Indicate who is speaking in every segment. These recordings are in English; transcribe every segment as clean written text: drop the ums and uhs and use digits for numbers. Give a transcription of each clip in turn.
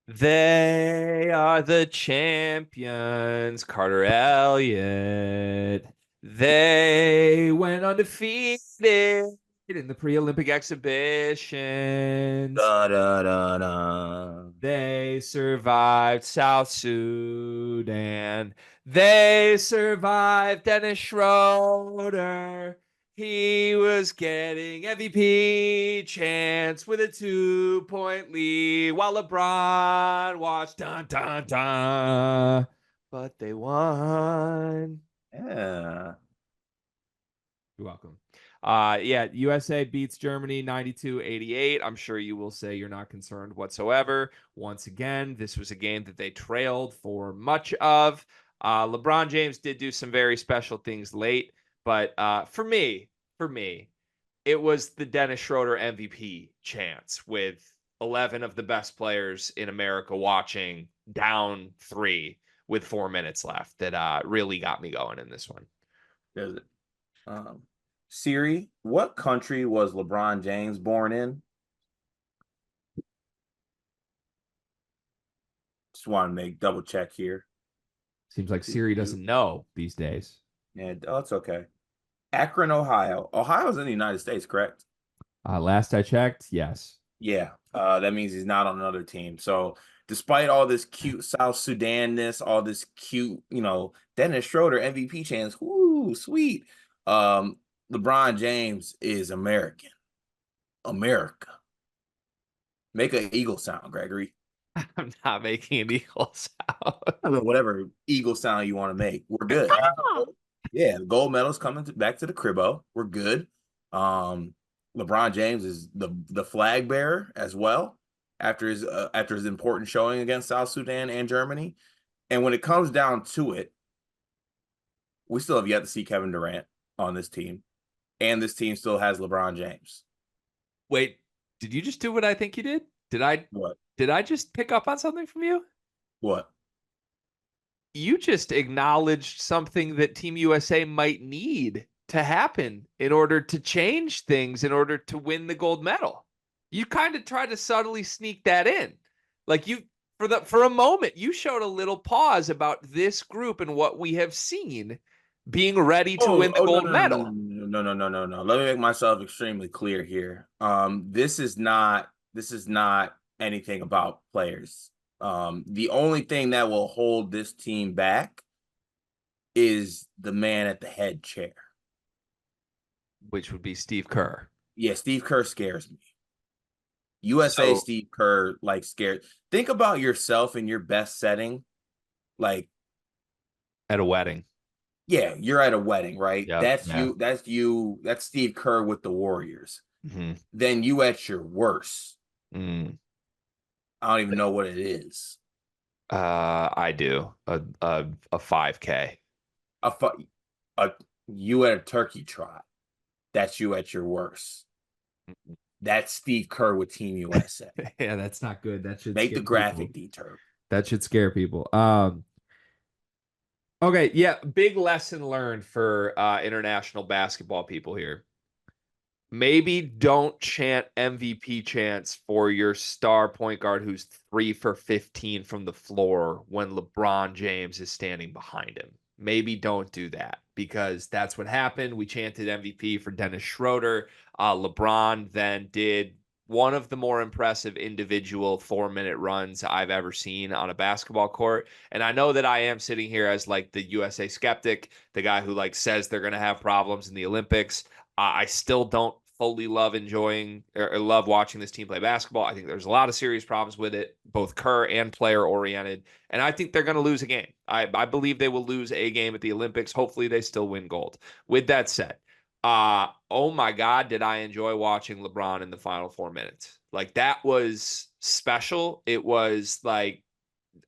Speaker 1: They are the champions, Carter Elliott. They went undefeated in the pre-Olympic exhibitions.
Speaker 2: Da, da, da, da.
Speaker 1: They survived South Sudan. They survived Dennis Schroeder. He was getting MVP chance with a 2-point lead while LeBron watched dun dun dun. But they won.
Speaker 2: Yeah.
Speaker 1: You're welcome. Yeah, USA beats Germany 92-88. I'm sure you will say you're not concerned whatsoever. Once again, this was a game that they trailed for much of. LeBron James did do some very special things late, but for me, it was the Dennis Schroeder MVP chance with 11 of the best players in America watching down 3 with 4 minutes left that really got me going in this one.
Speaker 2: There's it. Um, Siri, what country was LeBron James born in? Just want to make double check here.
Speaker 1: Seems like Siri doesn't know these days.
Speaker 2: Yeah, oh, it's okay. Akron, Ohio. Ohio's in the United States, correct?
Speaker 1: Last I checked, yes.
Speaker 2: Yeah. That means he's not on another team. So despite all this cute South Sudan-ness, all this cute, Dennis Schroeder MVP chance, whoo, sweet. Um, LeBron James is American. America. Make an eagle sound, Gregory.
Speaker 1: I'm not making an equal sound.
Speaker 2: I mean, whatever eagle sound you want to make. We're good. Yeah, the gold medal's coming back to the cribbo. We're good. Um, LeBron James is the flag bearer as well after his important showing against South Sudan and Germany. And when it comes down to it, we still have yet to see Kevin Durant on this team, and this team still has LeBron James.
Speaker 1: Wait, did you just do what I think you did? Did I
Speaker 2: What?
Speaker 1: did I just pick up on something from you?
Speaker 2: What?
Speaker 1: You just acknowledged something that Team USA might need to happen in order to change things in order to win the gold medal. You kind of tried to subtly sneak that in. Like you for a moment, you showed a little pause about this group and what we have seen being ready to win the
Speaker 2: Oh, no,
Speaker 1: gold
Speaker 2: no, no,
Speaker 1: medal.
Speaker 2: no, no, no, no, no, no. Let me make myself extremely clear here. This is not anything about players. The only thing that will hold this team back is the man at the head chair.
Speaker 1: Which would be Steve Kerr.
Speaker 2: Yeah, Steve Kerr scares me. USA
Speaker 1: So
Speaker 2: Steve Kerr scared. Think about yourself in your best setting. Like,
Speaker 1: at a wedding.
Speaker 2: yeah, you're at a wedding, right?
Speaker 1: Yep.
Speaker 2: That's
Speaker 1: Yeah.
Speaker 2: you. That's you. That's Steve Kerr with the Warriors.
Speaker 1: Mm-hmm.
Speaker 2: Then you at your worst.
Speaker 1: Mm.
Speaker 2: I don't even know what it is.
Speaker 1: I do a 5K.
Speaker 2: A, a you at a turkey trot. That's you at your worst. That's Steve Kerr with Team USA.
Speaker 1: Yeah, that's not good. That should
Speaker 2: Make
Speaker 1: scare
Speaker 2: the
Speaker 1: people.
Speaker 2: graphic detail.
Speaker 1: That should scare people. Okay, yeah, big lesson learned for international basketball people here. Maybe don't chant MVP chants for your star point guard who's 3 for 15 from the floor when LeBron James is standing behind him. Maybe don't do that because that's what happened. We chanted MVP for Dennis Schroeder. LeBron then did one of the more impressive individual 4-minute runs I've ever seen on a basketball court. And I know that I am sitting here as like the USA skeptic, the guy who like says they're going to have problems in the Olympics. I still don't fully love enjoying or love watching this team play basketball. I think there's a lot of serious problems with it, both Kerr and player oriented. And I think they're going to lose a game. I believe they will lose a game at the Olympics. Hopefully they still win gold. With that said, oh my God, did I enjoy watching LeBron in the final 4 minutes. Like that was special. It was like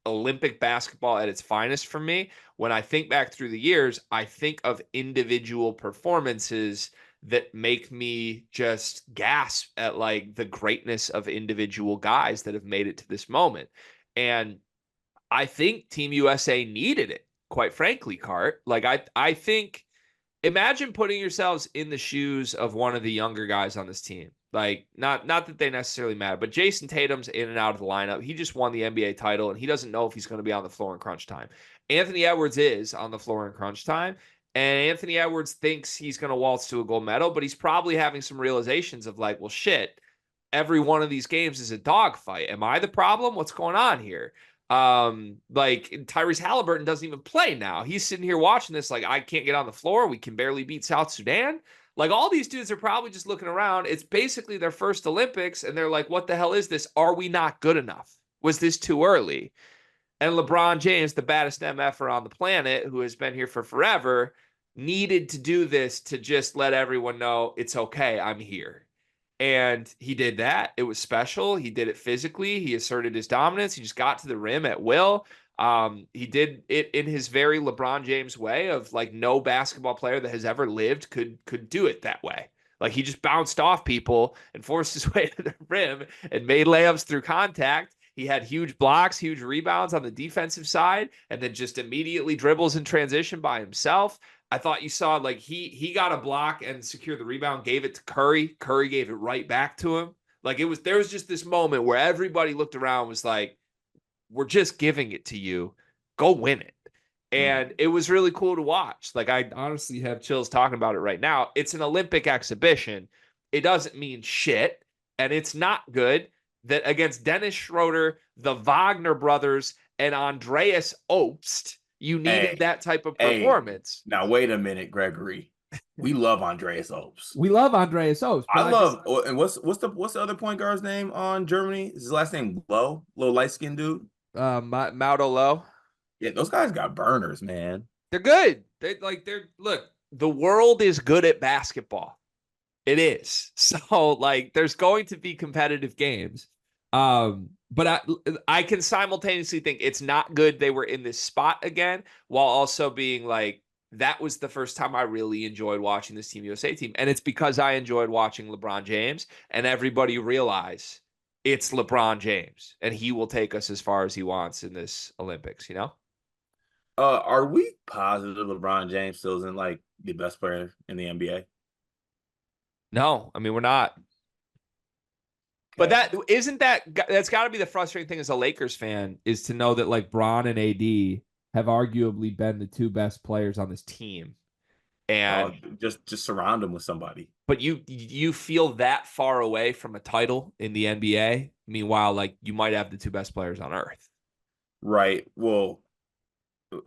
Speaker 1: Olympic basketball at its finest for me. When I think back through the years, I think of individual performances that make me just gasp at like the greatness of individual guys that have made it to this moment. And I think Team USA needed it, quite frankly, Cart. Like I think imagine putting yourselves in the shoes of one of the younger guys on this team. Like, not that they necessarily matter, but Jason Tatum's in and out of the lineup. He just won the NBA title, and he doesn't know if he's going to be on the floor in crunch time. Anthony Edwards is on the floor in crunch time, and Anthony Edwards thinks he's going to waltz to a gold medal, but he's probably having some realizations of like, well, shit, every one of these games is a dogfight. Am I the problem? What's going on here? Like Tyrese Halliburton doesn't even play now. He's sitting here watching this like, I can't get on the floor. We can barely beat South Sudan. Like all these dudes are probably just looking around. It's basically their first Olympics, and they're like, what the hell is this? Are we not good enough? Was this too early? And LeBron James, the baddest MFer on the planet, who has been here for forever, needed to do this to just let everyone know it's okay. I'm here. And he did that. It was special. He did it physically. He asserted his dominance. He just got to the rim at will. He did it in his very LeBron James way of like no basketball player that has ever lived could do it that way. Like he just bounced off people and forced his way to the rim and made layups through contact. He had huge blocks, huge rebounds on the defensive side, and then just immediately dribbles in transition by himself. I thought you saw like he got a block and secured the rebound, gave it to Curry. Curry gave it right back to him. Like there was just this moment where everybody looked around, was like, we're just giving it to you. Go win it. And it was really cool to watch. Like I honestly have chills talking about it right now. It's an Olympic exhibition. It doesn't mean shit. And it's not good that against Dennis Schroeder, the Wagner brothers, and Andreas Obst, you needed
Speaker 2: Hey,
Speaker 1: that type of
Speaker 2: hey,
Speaker 1: performance.
Speaker 2: now wait a minute, Gregory. We love Andreas Opes.
Speaker 3: We love Andreas Obst,
Speaker 2: I
Speaker 3: but
Speaker 2: love and what's the other point guard's name on Germany? Is his last name Low? Little light skinned dude.
Speaker 1: Maudo Low.
Speaker 2: Yeah, those guys got burners, man.
Speaker 1: They're good. Look, the world is good at basketball. It is. So like there's going to be competitive games. But I can simultaneously think it's not good they were in this spot again, while also being like, that was the first time I really enjoyed watching this Team USA team. And it's because I enjoyed watching LeBron James, and everybody realize it's LeBron James and he will take us as far as he wants in this Olympics, you know?
Speaker 2: Are we positive LeBron James still isn't like the best player in the NBA?
Speaker 1: No, I mean, we're not. But that's got to be the frustrating thing as a Lakers fan, is to know that like Bron and AD have arguably been the two best players on this team. And
Speaker 2: just surround him with somebody.
Speaker 1: but you feel that far away from a title in the NBA. Meanwhile, like you might have the two best players on earth.
Speaker 2: Right. Well,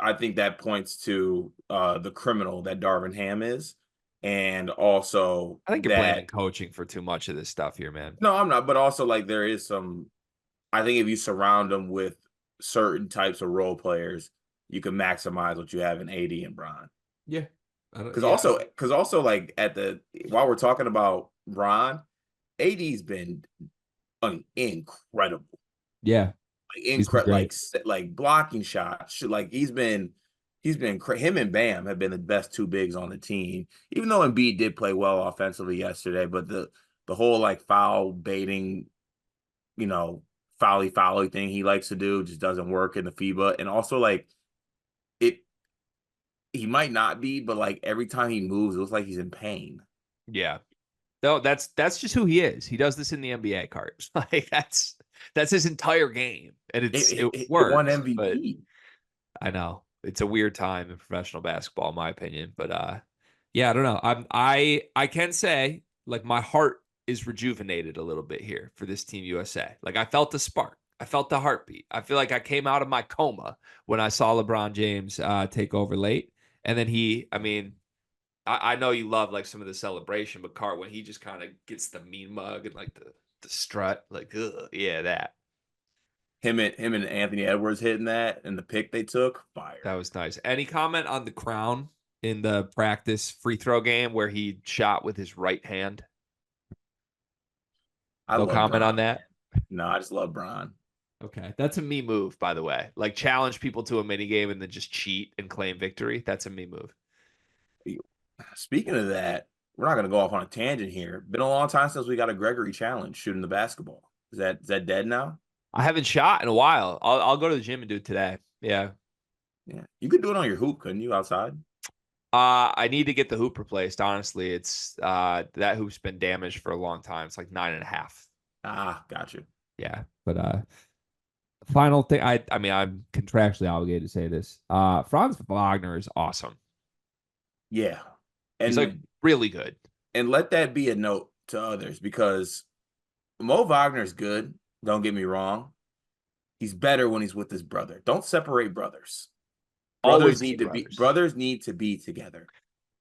Speaker 2: I think that points to the criminal that Darvin Ham is, and also
Speaker 1: I think you're
Speaker 2: that
Speaker 1: blaming coaching for too much of this stuff here, man.
Speaker 2: no, I'm not, but also like there is some. I think if you surround them with certain types of role players, you can maximize what you have in AD and Bron.
Speaker 1: Yeah.
Speaker 2: Because also like while we're talking about Bron, AD's been incredible.
Speaker 3: yeah,
Speaker 2: Like incredible, like blocking shots. Like he's been him and Bam have been the best two bigs on the team. Even though Embiid did play well offensively yesterday, but the whole like foul baiting, foul thing he likes to do just doesn't work in the FIBA. And also like he might not be, but like every time he moves, it looks like he's in pain.
Speaker 1: Yeah. No, that's just who he is. He does this in the NBA cards. Like that's his entire game. And it works.
Speaker 2: Won MVP.
Speaker 1: But I know. It's a weird time in professional basketball, in my opinion. But yeah, I don't know. I can say like my heart is rejuvenated a little bit here for this Team USA. Like I felt the spark. I felt the heartbeat. I feel like I came out of my coma when I saw LeBron James take over late. And then I know you love like some of the celebration, but Cart, when he just kind of gets the mean mug and like the strut, like, ugh, yeah, that.
Speaker 2: Him and Anthony Edwards hitting that and the pick they took, fire.
Speaker 1: That was nice. Any comment on the crown in the practice free throw game where he shot with his right hand? No comment on that?
Speaker 2: No, I just love Bron.
Speaker 1: Okay. That's a me move, by the way. Like challenge people to a mini game and then just cheat and claim victory. That's a me move.
Speaker 2: Speaking of that, we're not going to go off on a tangent here. Been a long time since we got a Gregory challenge shooting the basketball. Is that dead now?
Speaker 1: I haven't shot in a while. I'll go to the gym and do it today. Yeah.
Speaker 2: Yeah. You could do it on your hoop, couldn't you, outside?
Speaker 1: I need to get the hoop replaced. Honestly, it's that hoop's been damaged for a long time. It's like 9.5.
Speaker 2: Ah, got you.
Speaker 3: Yeah, but final thing, I mean, I'm contractually obligated to say this. Franz Wagner is awesome.
Speaker 2: Yeah.
Speaker 1: He's like
Speaker 2: And
Speaker 1: really good.
Speaker 2: and let that be a note to others because Mo Wagner is good. Don't get me wrong. He's better when he's with his brother. Don't separate brothers.
Speaker 1: Always keep
Speaker 2: Brothers need to be together.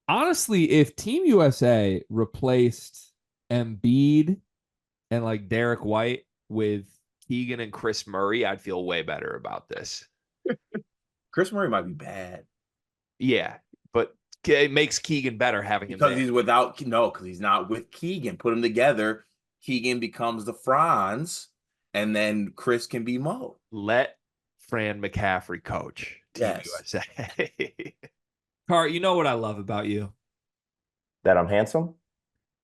Speaker 3: Honestly, if Team USA replaced Embiid and like Derek White with
Speaker 1: Keegan and Chris Murray, I'd feel way better about this.
Speaker 2: Chris Murray might be bad.
Speaker 1: Yeah, but it makes Keegan better having him
Speaker 2: Because
Speaker 1: there.
Speaker 2: he's because he's not with Keegan. Put them together. Keegan becomes the Franz, and then Chris can be Mo.
Speaker 1: Let Fran McCaffrey coach Team
Speaker 2: Yes.
Speaker 1: USA.
Speaker 3: Cart, you know what I love about you?
Speaker 4: That I'm handsome?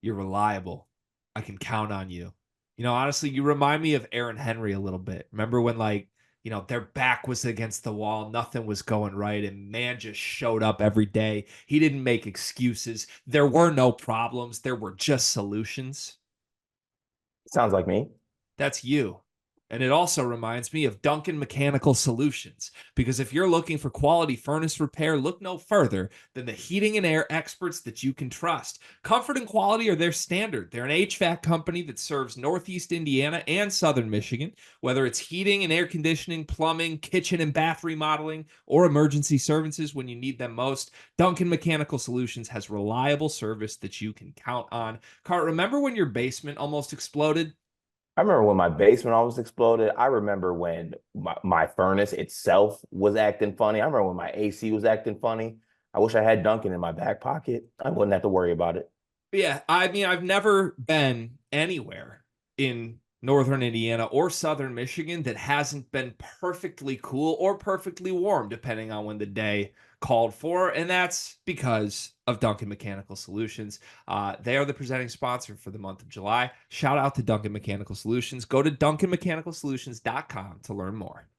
Speaker 3: You're reliable. I can count on you. You know, honestly, you remind me of Aaron Henry a little bit. Remember when, like, you know, their back was against the wall, nothing was going right, and man just showed up every day. He didn't make excuses. There were no problems. There were just solutions.
Speaker 4: Sounds like me.
Speaker 3: That's you. And it also reminds me of Duncan Mechanical Solutions, because if you're looking for quality furnace repair, look no further than the heating and air experts that you can trust. Comfort and quality are their standard. They're an HVAC company that serves Northeast Indiana and Southern Michigan, whether it's heating and air conditioning, plumbing, kitchen and bath remodeling, or emergency services when you need them most. Duncan Mechanical Solutions has reliable service that you can count on. Cart, remember when your basement almost exploded?
Speaker 4: I remember when my basement almost exploded. I remember when my furnace itself was acting funny. I remember when my AC was acting funny. I wish I had Duncan in my back pocket. I wouldn't have to worry about it.
Speaker 3: Yeah, I mean, I've never been anywhere in northern Indiana or southern Michigan that hasn't been perfectly cool or perfectly warm, depending on when the day called for. And that's because of Duncan Mechanical Solutions. They are the presenting sponsor for the month of July. Shout out to Duncan Mechanical Solutions. Go to duncanmechanicalsolutions.com to learn more.